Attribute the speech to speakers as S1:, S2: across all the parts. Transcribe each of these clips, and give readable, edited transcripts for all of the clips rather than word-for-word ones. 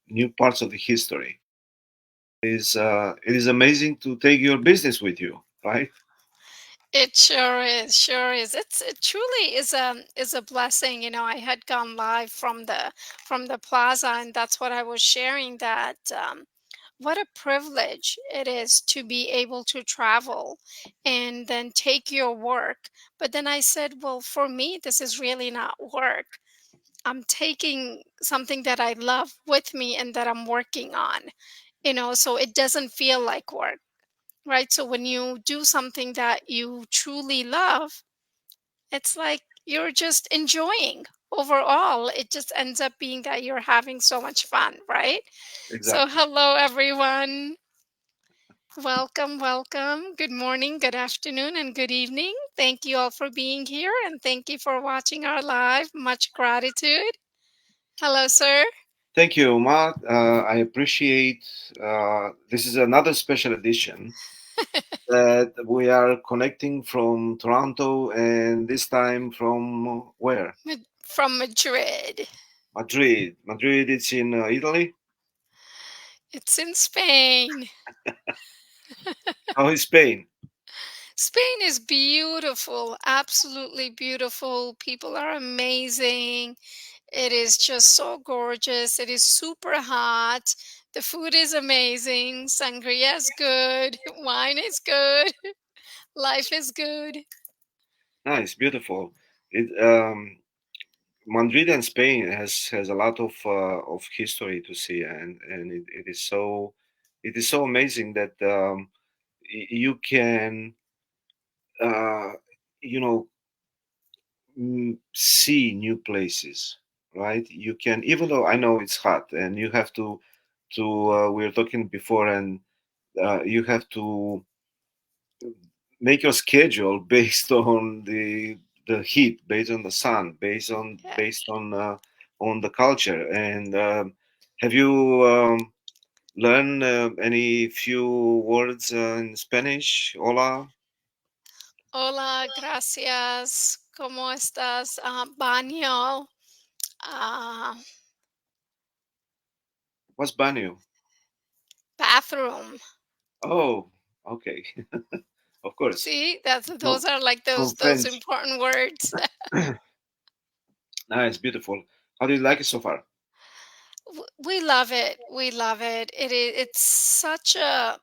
S1: new parts of the history. It is amazing to take your business with you, right?
S2: It sure is, sure is. It truly is a blessing. I had gone live from the plaza, and that's what I was sharing. That what a privilege it is to be able to travel and then take your work. But then I said, well, for me, this is really not work. I'm taking something that I love with me and that I'm working on. So it doesn't feel like work, right? So when you do something that you truly love, it's like you're just enjoying. Overall, it just ends up being that you're having so much fun, right? So,
S1: Exactly.
S2: hello everyone. Welcome, welcome. Good morning, good afternoon, and good evening. Thank you all for being here and thank you for watching our live. Much gratitude. Hello, sir.
S1: Thank you, Matt. I appreciate. This is another special edition that we are connecting from Toronto, and this time from where?
S2: From Madrid.
S1: Madrid. Madrid. It's in Italy.
S2: It's in Spain.
S1: How is Spain?
S2: Spain is beautiful, absolutely beautiful. People are amazing. It is just so gorgeous. It is super hot. The food is amazing. Sangria is good. Wine is good. Life is good.
S1: Nice, beautiful. It Madrid and Spain has a lot of history to see, and it is so amazing that you can uh, you know see new places, right? You can, even though I know it's hot, and you have to we were talking before, and you have to make your schedule based on the heat, based on the sun,
S2: Yeah.
S1: on the culture. And have you learned any few words in Spanish? Hola,
S2: Hola, gracias. ¿Cómo estás? Baño. Uh,
S1: what's baño?
S2: Bathroom.
S1: Oh, okay, of course.
S2: See, those
S1: From
S2: are like
S1: from
S2: those
S1: French.
S2: important words.
S1: Nice, beautiful. How do you like it so far?
S2: We love it. We love it. It's such a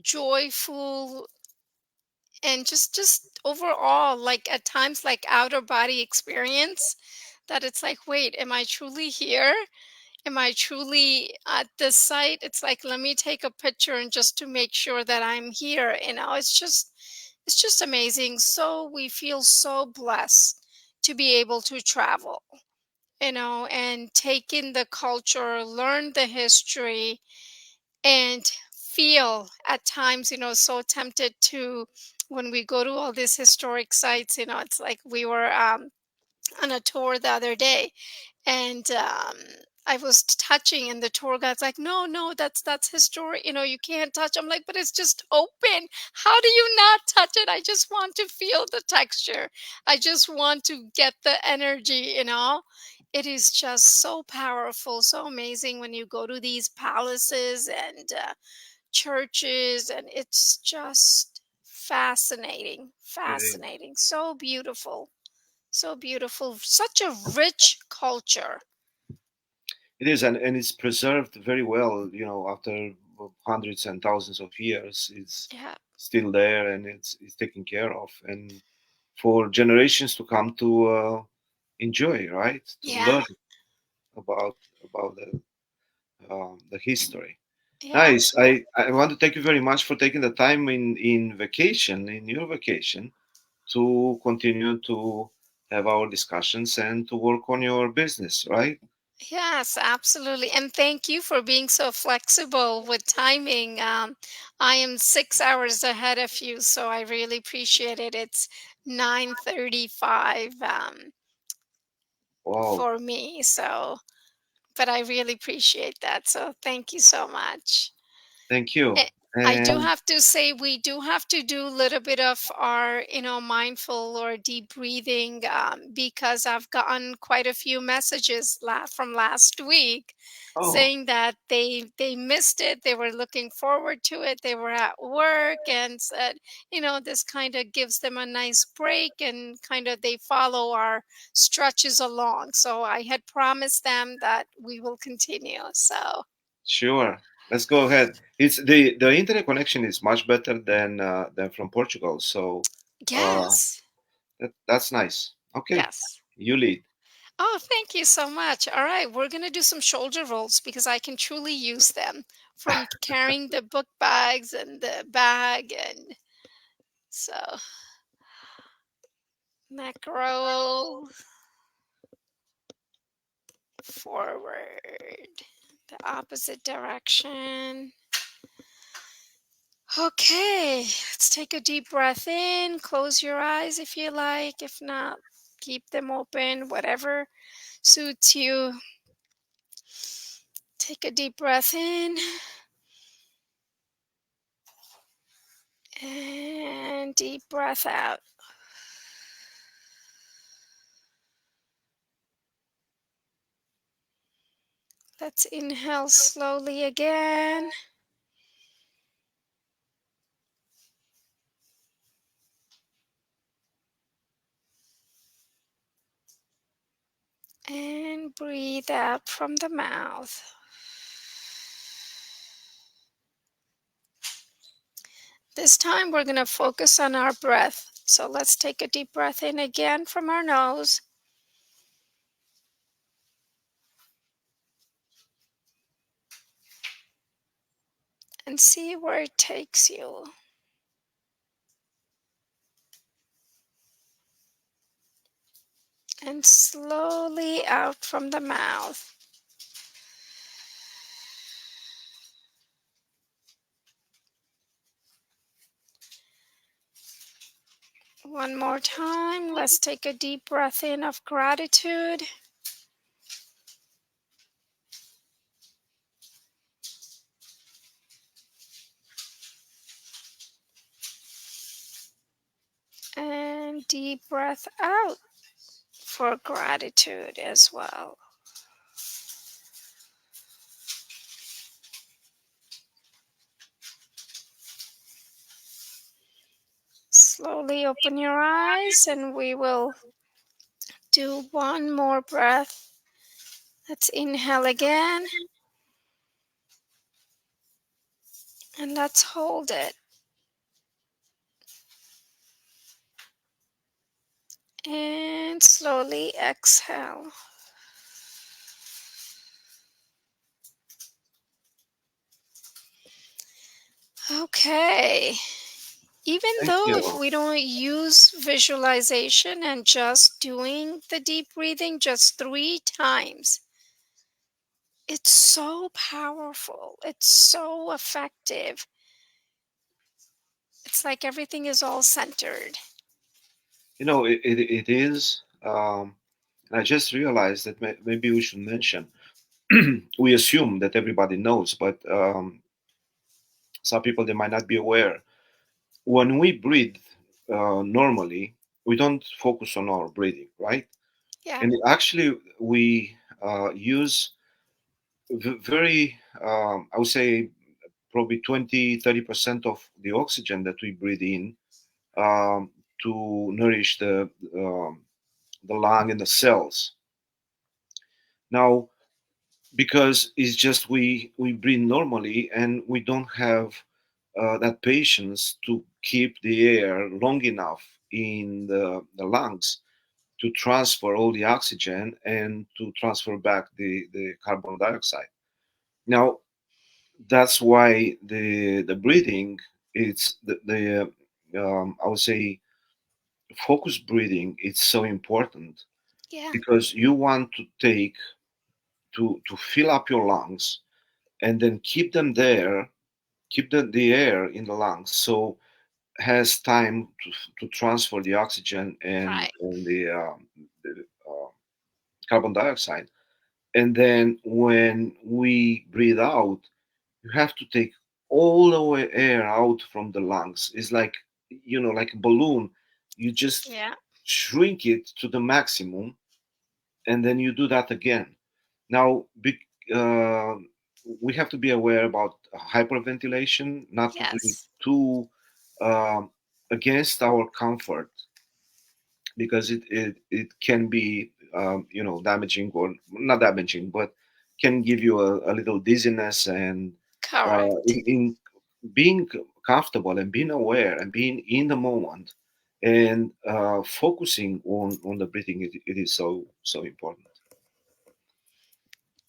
S2: joyful and just overall, like at times, like outer body experience, that it's like, wait, am I truly here? Am I truly at this site? It's like, let me take a picture and just to make sure that I'm here. It's just amazing. So we feel so blessed to be able to travel, and take in the culture, learn the history, and feel at times, so tempted to, when we go to all these historic sites, it's like we were on a tour the other day, and I was touching, and the tour guide's like, no, no, that's historic, you can't touch. I'm like, but it's just open. How do you not touch it? I just want to feel the texture. I just want to get the energy. It is just so powerful, so amazing when you go to these palaces and churches, and it's just fascinating,
S1: It is.
S2: fascinating, so beautiful, so beautiful, such a rich culture.
S1: It is, and it's preserved very well. You know, after hundreds and thousands of years, it's
S2: Yeah.
S1: still there, and it's taken care of, and for generations to come to enjoy, right? To
S2: Yeah.
S1: learn about about the history.
S2: Yeah.
S1: Nice. I want to thank you very much for taking the time in vacation, in your vacation, to continue to have our discussions and to work on your business, right?
S2: Yes, absolutely. And thank you for being so flexible with timing. I am 6 hours ahead of you, so I really appreciate it. It's 9:35
S1: Wow.
S2: for me, but I really appreciate that. So thank you so much.
S1: Thank you.
S2: I do
S1: And
S2: have to say we do have to do a little bit of our, mindful or deep breathing, because I've gotten quite a few messages from last week
S1: oh,
S2: saying that they missed it. They were looking forward to it. They were at work and said, this kind of gives them a nice break and kind of they follow our stretches along. So I had promised them that we will continue. So
S1: sure. Let's go ahead. It's the internet connection is much better than from Portugal, so uh,
S2: yes,
S1: that's nice. Okay,
S2: yes.
S1: you lead.
S2: Oh, thank you so much. All right, we're going to do some shoulder rolls because I can truly use them from carrying the book bags and the bag. And so, neck roll forward, the opposite direction. Okay, let's take a deep breath in. Close your eyes if you like. If not, keep them open, whatever suits you. Take a deep breath in and deep breath out. Let's inhale slowly again and breathe out from the mouth. This time we're going to focus on our breath. So let's take a deep breath in again from our nose and see where it takes you. And slowly out from the mouth. One more time. Let's take a deep breath in of gratitude. And deep breath out for gratitude as well. Slowly open your eyes and we will do one more breath. Let's inhale again and let's hold it. And slowly exhale. Okay. Even
S1: Thank
S2: though if
S1: you.
S2: we don't use visualization and just doing the deep breathing just 3 times, it's so powerful. It's so effective. It's like everything is all centered.
S1: It is. And I just realized that maybe we should mention. We assume that everybody knows, but some people they might not be aware. When we breathe normally, we don't focus on our breathing, right?
S2: Yeah.
S1: And actually, we use very, I would say, probably 20-30% of the oxygen that we breathe in to nourish the lung and the cells. Now, because it's just we breathe normally and we don't have that patience to keep the air long enough in the lungs to transfer all the oxygen and to transfer back the carbon dioxide. Now that's why the breathing it's the I would say focused breathing it's so important
S2: Yeah.
S1: because you want to take to fill up your lungs and then keep them there, keep the air in the lungs so has time to transfer the oxygen
S2: Right.
S1: and the carbon dioxide. And then when we breathe out, you have to take all the way air out from the lungs. It's like, like a balloon. You just
S2: Yeah.
S1: shrink it to the maximum, and then you do that again. Now, uh, we have to be aware about hyperventilation, not to do it
S2: Yes.
S1: too um against our comfort, because it can be damaging, or not damaging, but can give you a little dizziness. And
S2: Correct.
S1: in being comfortable and being aware and being in the moment, and focusing on the breathing, it is so important.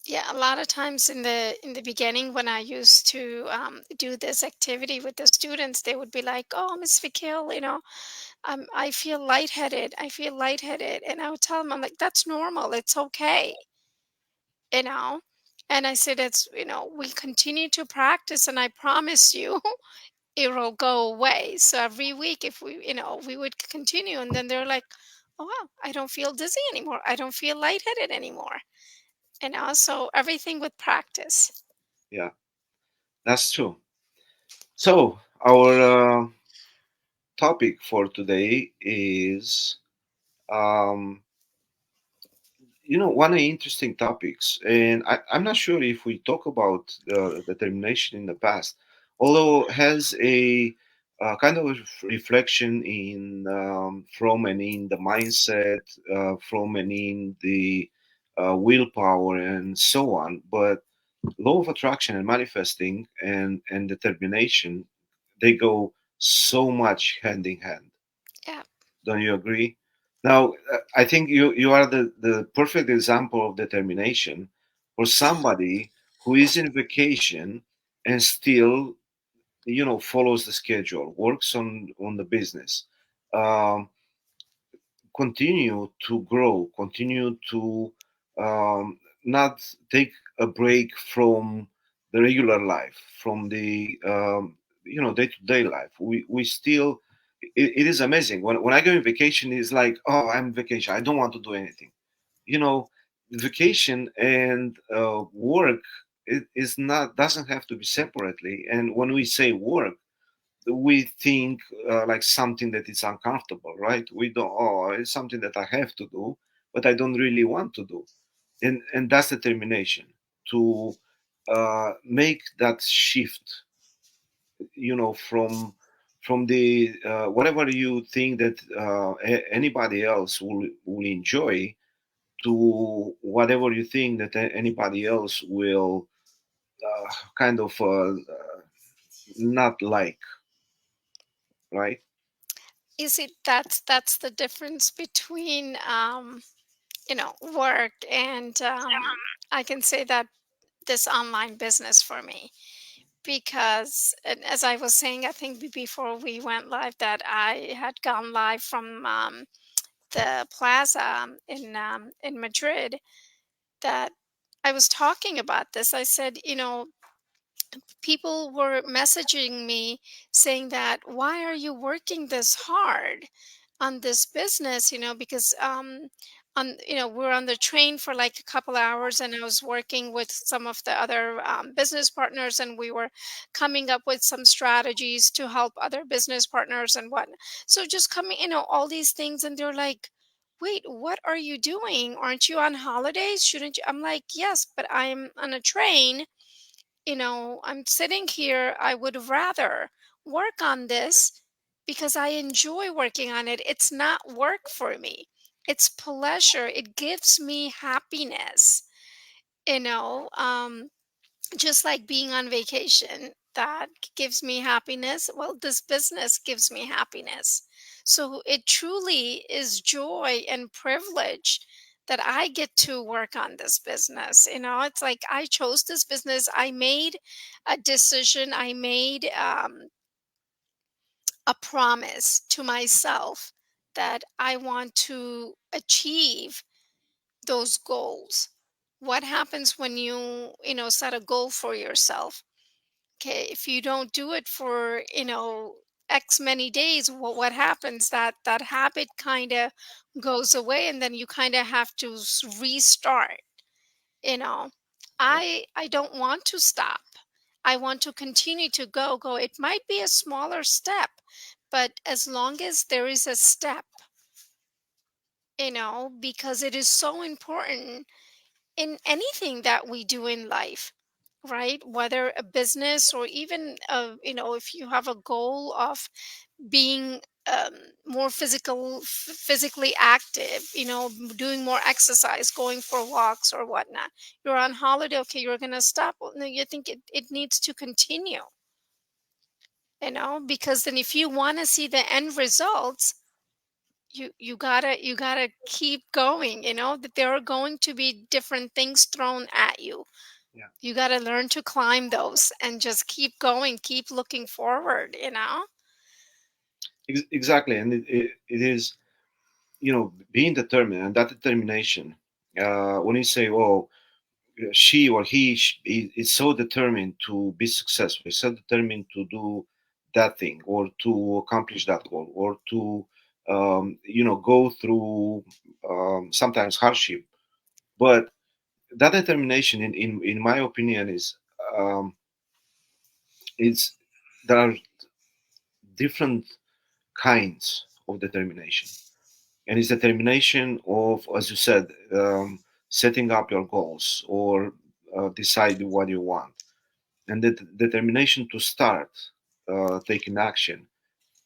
S2: Yeah, a lot of times in the beginning when I used to do this activity with the students, they would be like, "Oh, Miss Vakil, I feel lightheaded. I feel lightheaded," and I would tell them, "I'm like, that's normal. It's okay, you know." And I said, "It's we continue to practice, and I promise you, it'll go away." So every week, if we would continue, and then they're like, "Oh, wow, I don't feel dizzy anymore. I don't feel lightheaded anymore." And also everything with practice.
S1: Yeah, that's true. So our topic for today is, um, one of the interesting topics, and I'm not sure if we talk about determination in the past, although has a kind of a reflection in, from and in the mindset, from and in the willpower and so on. But law of attraction and manifesting and determination, they go so much hand in hand.
S2: Yeah.
S1: Don't you agree? Now, I think you are the perfect example of determination for somebody who is in vacation and still, follows the schedule, works on the business, um, continue to grow, continue to, not take a break from the regular life, from the, day-to-day life. We still, it is amazing when I go on vacation. It's like, oh, I'm on vacation, I don't want to do anything. you know Vacation and work, it is not doesn't have to be separately. And when we say work, we think like something that is uncomfortable, right? We don't, oh, it's something that I have to do, but I don't really want to do. And that's determination to make that shift, from the whatever you think that anybody else will enjoy, to whatever you think that anybody else will kind of not like, right?
S2: You see, that's the difference between work and I can say that this online business for me, because and as I was saying, I think before we went live, that I had gone live from the plaza in Madrid, that I was talking about this. I said, people were messaging me saying that, why are you working this hard on this business, because on we're on the train for like a couple hours, and I was working with some of the other business partners, and we were coming up with some strategies to help other business partners and what. So just coming, all these things, and they're like, wait, what are you doing? Aren't you on holidays? Shouldn't you? I'm like, yes, but I'm on a train. I'm sitting here. I would rather work on this because I enjoy working on it. It's not work for me, it's pleasure. It gives me happiness, you know. Just like being on vacation, that gives me happiness. Well, this business gives me happiness. So it truly is joy and privilege that I get to work on this business. It's like I chose this business. I made a decision. I made a promise to myself that I want to achieve those goals. What happens when you set a goal for yourself? Okay, if you don't do it for x many days, what happens, that habit kind of goes away, and then you kind of have to restart. you know
S1: Yeah,
S2: I don't want to stop. I want to continue to go. It might be a smaller step, but as long as there is a step, because it is so important in anything that we do in life, right? Whether a business or even, if you have a goal of being more physically active, doing more exercise, going for walks or whatnot. You're on holiday, okay, you're gonna stop. Well, no, you think it needs to continue, because then if you want to see the end results, you gotta keep going, that there are going to be different things thrown at you.
S1: Yeah,
S2: You got to learn to climb those and just keep going, keep looking forward,
S1: exactly. And it is, being determined, and that determination. When you say, "Oh, she or is so determined to be successful, is so determined to do that thing or to accomplish that goal or to go through sometimes hardship." But that determination, in my opinion, um, is there are different kinds of determination, and it's determination of, as you said, setting up your goals or decide what you want, and the determination to start taking action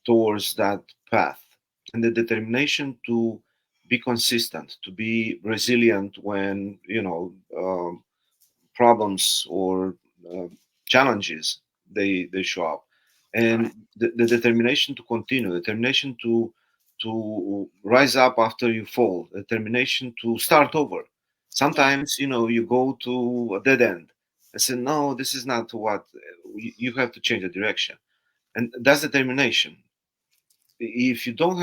S1: towards that path, and the determination to be consistent, to be resilient when problems or uh, challenges they show up, and
S2: Correct.
S1: the determination to continue, determination to rise up after you fall, determination to start over.
S2: Yeah.
S1: Sometimes you go to a dead end. I said, no, this is not what you have to change the direction, and that's determination. If we don't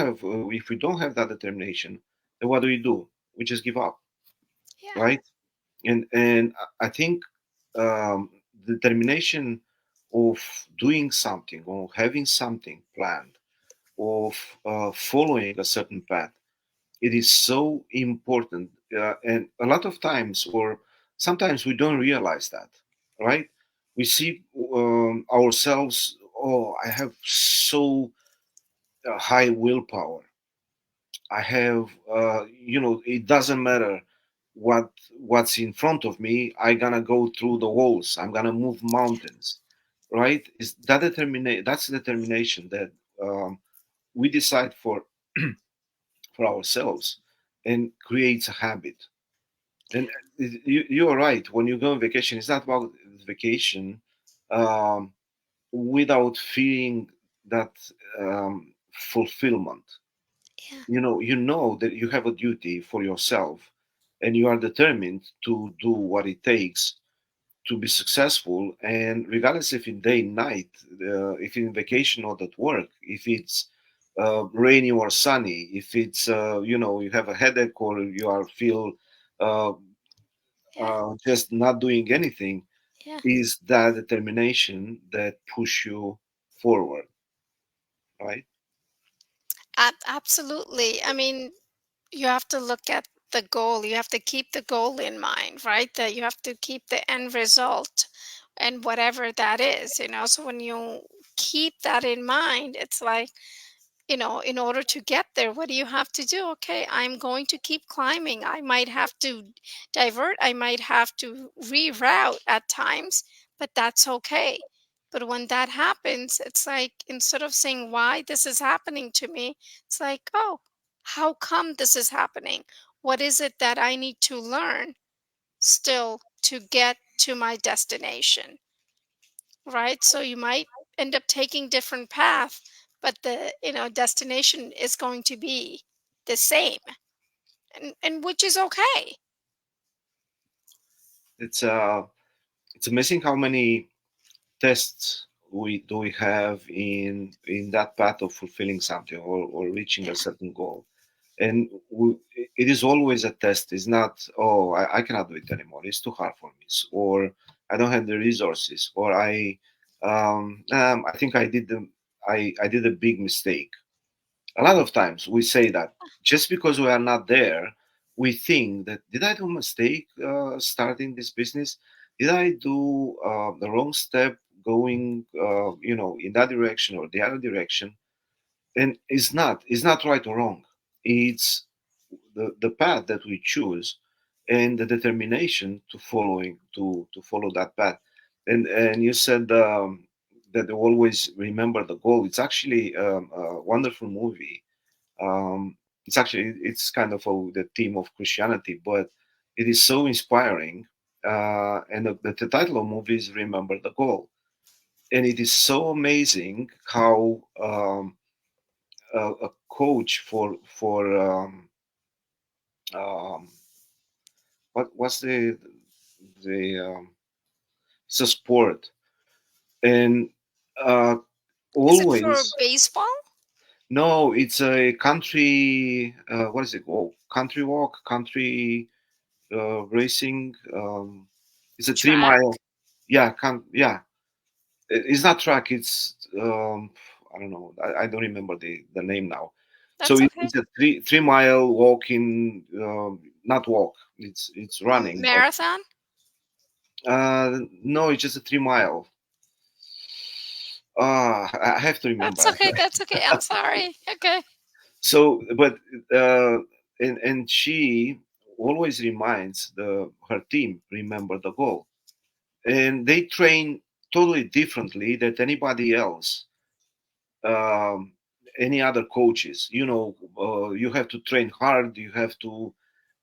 S1: have that determination, then what do? We just give up,
S2: Yeah.
S1: right? And I think the determination of doing something or having something planned, of following a certain path, it is so important. And a lot of times, or sometimes, we don't realize that, right? We see ourselves. Oh, I have so high willpower. I have, it doesn't matter what's in front of me. I gonna go through the walls. I'm gonna move mountains, right? Is that determination? That's determination that we decide for ourselves and creates a habit. And you're right. When you go on vacation, it's not about vacation um, without feeling that fulfillment.
S2: Yeah.
S1: You know that you have a duty for yourself, and you are determined to do what it takes to be successful. And regardless if in day night, if in vacation or at work, if it's rainy or sunny, if it's you have a headache or you are feel uh,
S2: Yeah.
S1: just not doing anything,
S2: Yeah.
S1: is that determination that push you forward, right?
S2: Absolutely. I mean, you have to look at the goal. You have to keep the goal in mind, right? That you have to keep the end result and whatever that is, So when you keep that in mind, it's like, in order to get there, what do you have to do? Okay, I'm going to keep climbing. I might have to divert, I might have to reroute at times, but that's okay. But when that happens, it's like instead of saying why this is happening to me, it's like, oh, how come this is happening? What is it that I need to learn still to get to my destination? Right? So you might end up taking different path, but the, destination is going to be the same. And which is okay.
S1: It's it's amazing how many tests we have in that path of fulfilling something or reaching a
S2: Yeah.
S1: certain goal, and it is always a test. It's not, oh, I cannot do it anymore, it's too hard for me, or I don't have the resources, or I think I did a big mistake. A lot of times we say that just because we are not there, we think that, did I do a mistake starting this business? did I do the wrong step going, in that direction or the other direction? And it's not right or wrong. It's the path that we choose and the determination to follow that path. And you said that you always remember the goal. It's actually a wonderful movie. It's kind of the theme of Christianity, but it is so inspiring. And the title of the movie is Remember the Goal. And it is so amazing how a coach for um, what's the it's a sport, and uh,
S2: Is it for
S1: always
S2: baseball?
S1: no, it's a country. What is it? Oh, country walk, country racing. It's a three
S2: Track?
S1: mile. Yeah, yeah. It's not track. It's I don't know. I don't remember the name now. So
S2: That's okay.
S1: it's a three mile walking. Not walk. It's running, but
S2: Marathon?
S1: no, it's just a 3 mile. I have to
S2: That's
S1: remember.
S2: okay. That's okay. I'm sorry. Okay.
S1: So, but uh, and she always reminds her team remember the goal, and they train totally differently than anybody else. Um, any other coaches, you have to train hard. You have to,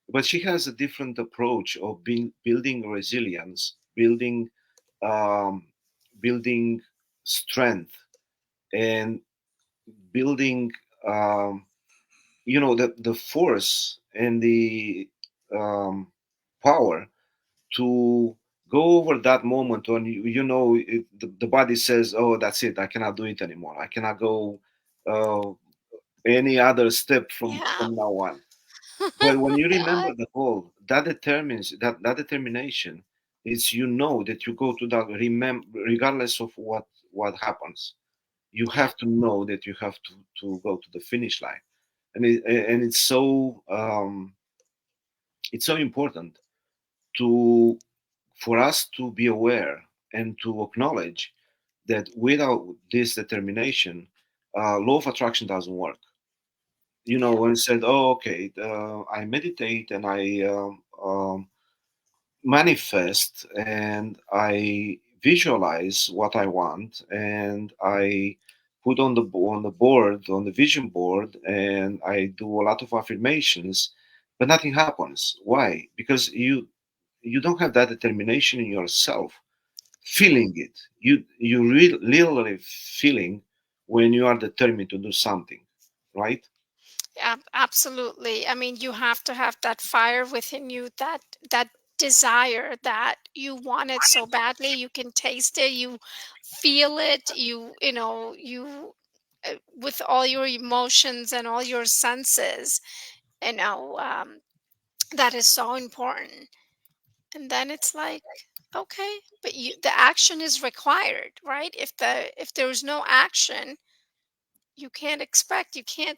S1: but she has a different approach of building resilience, um, building strength, and building the force and the um, power to go over that moment when the body says, oh, that's it, I cannot do it anymore, I cannot go uh, any other step
S2: Yeah.
S1: from now on. But when you remember
S2: I-
S1: the goal, that determines that determination is, that you go to that, remember, regardless of what happens. You
S2: yeah.
S1: have to know that you have to go to the finish line. And it's so important to for us to be aware and to acknowledge that without this determination, law of attraction doesn't work.
S2: Yeah.
S1: When said, oh, okay, I meditate and I manifest and I visualize what I want, and I put on the vision board, and I do a lot of affirmations, but nothing happens. Why? Because you don't have that determination in yourself,
S2: Yeah.
S1: feeling it. Literally feeling when you are determined to do something, right?
S2: Absolutely. I mean, you have to have that fire within you, that desire that you want it so badly. You can taste it, you feel it, you with all your emotions and all your senses, you know, um, that is so important. And then it's like, okay, but the action is required, right? If there's no action, you can't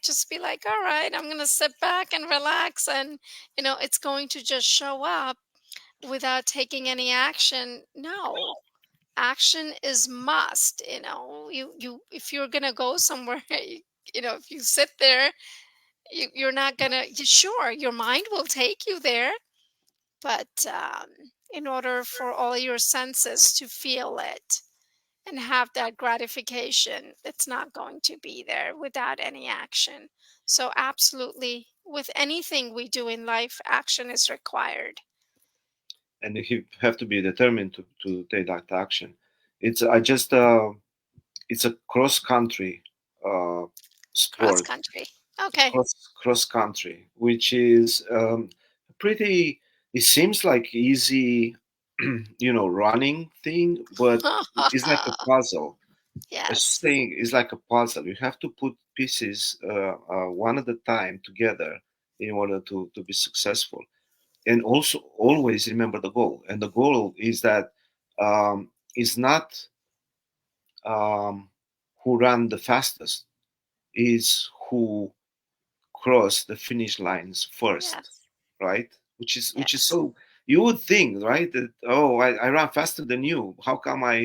S2: just be like, all right, I'm going to sit back and relax, and it's going to just show up without taking any action. No, action is must. You if you're going to go somewhere, if you sit there, you're not going to, sure, your mind will take you there, but in order for all your senses to feel it and have that gratification, it's not going to be there without any action. So, absolutely, with anything we do in life, action is required.
S1: And you have to be determined to take that action. It's a cross country uh,
S2: Cross
S1: sport,
S2: country. Okay.
S1: cross country, which is pretty. It seems like easy, running thing, but it's like a puzzle. A
S2: Yes.
S1: thing is like a puzzle. You have to put pieces one at a time together in order to be successful. And also always remember the goal. And the goal is that is not who ran the fastest, is who crossed the finish lines first,
S2: Yes.
S1: right? Which is
S2: Yes.
S1: so. You would think, right, that oh, I run faster than you. How come I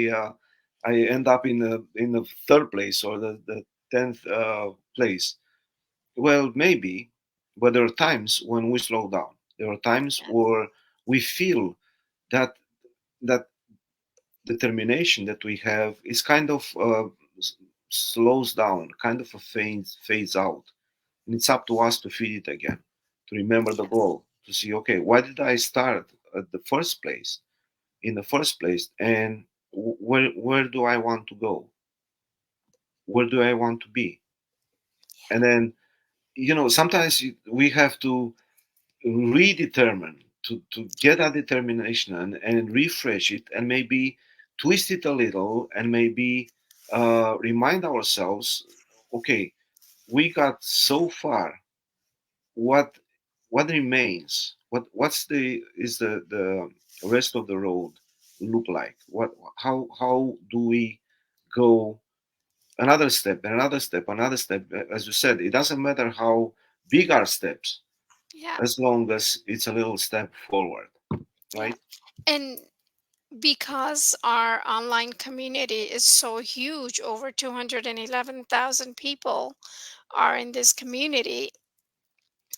S1: end up in the third place or the 10th place? Well, maybe, but there are times when we slow down. There are times where we feel that that determination that we have is kind of slows down, kind of a fades out, and it's up to us to feed it again, to remember the
S2: Yes.
S1: goal, to see, okay, why did I start at the first place, in the first place, and where do I want to go? Where do I want to be? And then, sometimes we have to redetermine, to get that determination and refresh it and maybe twist it a little and maybe remind ourselves, okay, we got so far. What what remains? What's the is the rest of the road look like? How do we go another step and another step, another step? As you said, it doesn't matter how big our steps,
S2: Yeah.
S1: as long as it's a little step forward,
S2: Yeah.
S1: right?
S2: And because our online community is so huge, over 211,000 people are in this community.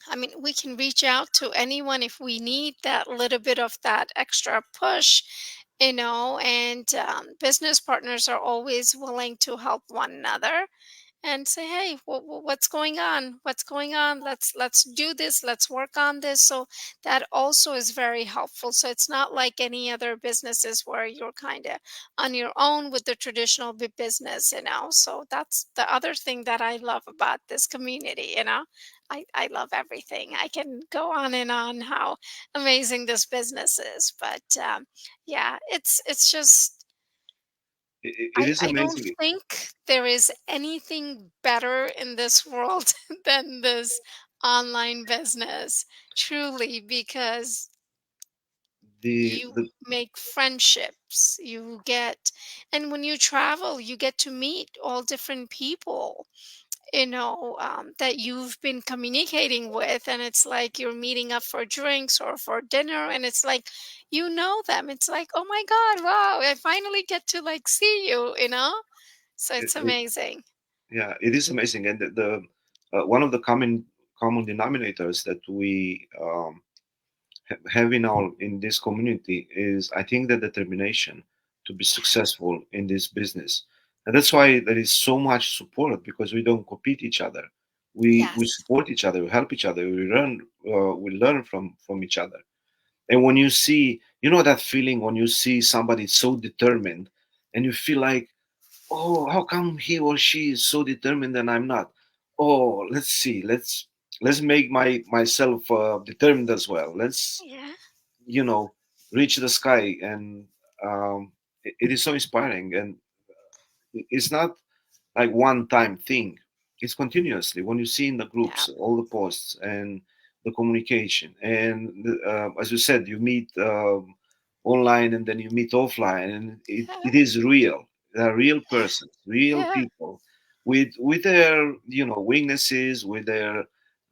S2: I mean, we can reach out to anyone if we need that little bit of that extra push, and business partners are always willing to help one another and say, hey, what's going on, what's going on, let's do this, let's work on this. So that also is very helpful. So it's not like any other businesses where you're kind of on your own with the traditional business. So that's the other thing that I love about this community. I love everything. I can go on and on how amazing this business is, but yeah, it's just
S1: It
S2: I
S1: is
S2: I don't
S1: amazing.
S2: think there is anything better in this world than this online business, truly, because you
S1: The
S2: make friendships, and when you travel, you get to meet all different people, that you've been communicating with, and it's like you're meeting up for drinks or for dinner, and it's like you know them. It's like, oh my God, wow, I finally get to like see you. So it's
S1: it,
S2: amazing.
S1: yeah, it is amazing, and the one of the common denominators that we have in this community is, I think, the determination to be successful in this business, and that's why there is so much support, because we don't compete each other. We
S2: Yes.
S1: support each other, we help each other, we learn from each other. And when you see, that feeling when you see somebody so determined, and you feel like, oh, how come he or she is so determined and I'm not? Oh, let's see, let's make myself determined as well. Let's,
S2: Yeah.
S1: you know reach the sky. And it is so inspiring, and it's not like one time thing. It's continuously, when you see in the
S2: Yeah.
S1: groups all the posts and the communication, and as you said, you meet online and then you meet offline, and it is real. They're real persons, real
S2: Yeah.
S1: people, with their weaknesses, with their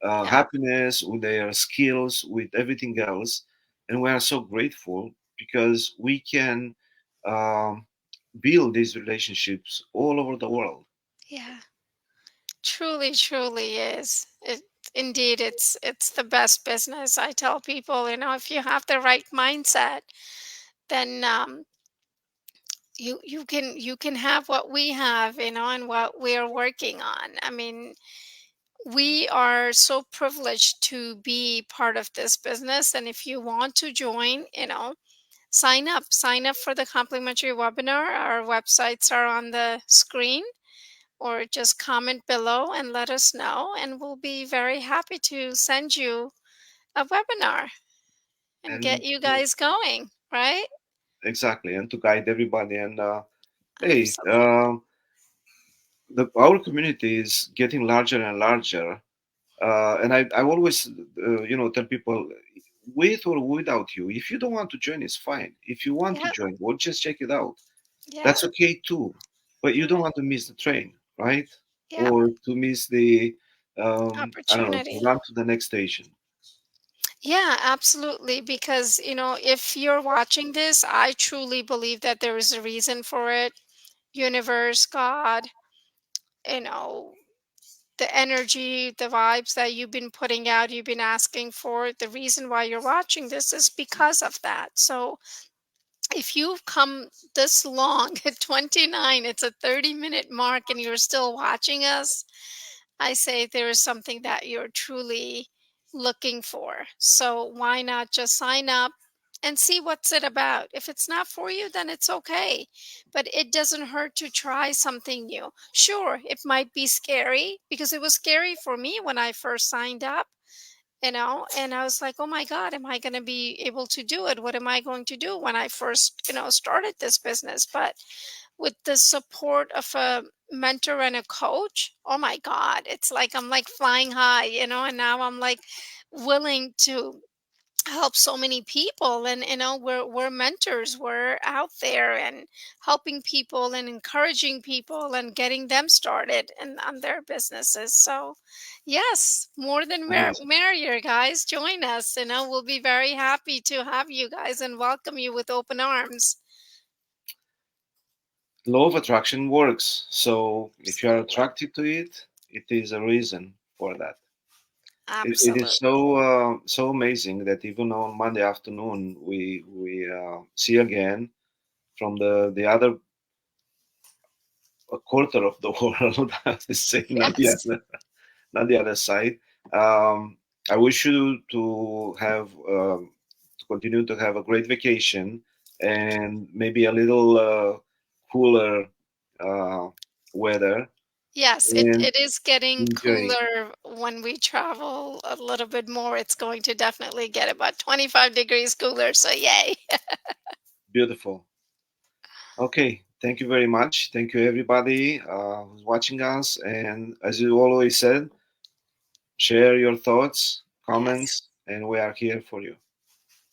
S2: Yeah.
S1: happiness, with their skills, with everything else. And we are so grateful because we can um, build these relationships all over the world.
S2: Yeah. Truly, truly is. Indeed, it's the best business. I tell people, if you have the right mindset, then you can have what we have, and what we're working on. I mean, we are so privileged to be part of this business, and if you want to join, sign up for the complimentary webinar. Our websites are on the screen, or just comment below and let us know, and we'll be very happy to send you a webinar and get
S1: And
S2: you guys going, right?
S1: exactly, and to guide everybody. And hey,
S2: Absolutely.
S1: our community is getting larger and larger. And I always tell people, with or without you, if you don't want to join, it's fine. If you want to
S2: Yeah.
S1: join, well, just check it out.
S2: Yeah.
S1: That's okay too. But you don't
S2: Right.
S1: want to miss the train, right?
S2: Yeah.
S1: Or to miss the I don't know, to
S2: Opportunity.
S1: run to the next station.
S2: Yeah, absolutely. Because, if you're watching this, I truly believe that there is a reason for it. Universe, God, you know, the energy, the vibes that you've been putting out, you've been asking for. The reason why you're watching this is because of that. So if you've come this long at 29, it's a 30-minute mark, and you're still watching us, I say there is something that you're truly looking for. So why not just sign up and see what's it about? If it's not for you, then it's okay. But it doesn't hurt to try something new. Sure, it might be scary, because it was scary for me when I first signed up, and I was like, oh my God, am I going to be able to do it? What am I going to do when I first, started this business? But with the support of a mentor and a coach, oh my God, it's like I'm like flying high, and now I'm like willing to help so many people. And we're mentors, we're out there and helping people and encouraging people and getting them started and on their businesses. So yes, more than
S1: Amazing.
S2: merrier, guys, join us. We'll be very happy to have you guys and welcome you with open arms.
S1: Law of attraction works. So if you are
S2: Absolutely.
S1: attracted to it, it is a reason for that. It is
S2: Absolutely.
S1: so amazing that even on Monday afternoon we see again from the other quarter of the world. I have to say,
S2: Yes.
S1: not the other side. Um, I wish you to have to continue to have a great vacation and maybe a little cooler uh, weather
S2: Yes, it,
S1: and
S2: it is getting
S1: enjoy.
S2: cooler when we travel a little bit more. It's going to definitely get about 25 degrees cooler. So, yay.
S1: Beautiful. Okay, thank you very much. Thank you everybody who's watching us. And as you always said, share your thoughts,
S2: Yes.
S1: comments, and we are here for you.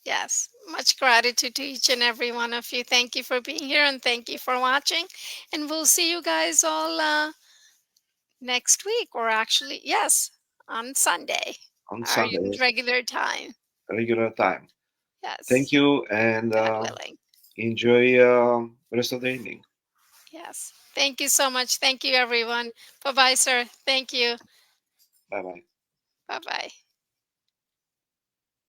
S2: Yes. Much gratitude to each and every one of you. Thank you for being here and thank you for watching. And we'll see you guys all next week, or actually, yes, on Sunday,
S1: On
S2: our
S1: Sunday,
S2: regular time.
S1: regular time. Thank
S2: Yes.
S1: you and
S2: God willing.
S1: enjoy the rest of the evening.
S2: Yes. Thank you so much. Thank you, everyone. Bye bye, sir. Thank you.
S1: Bye bye.
S2: Bye bye.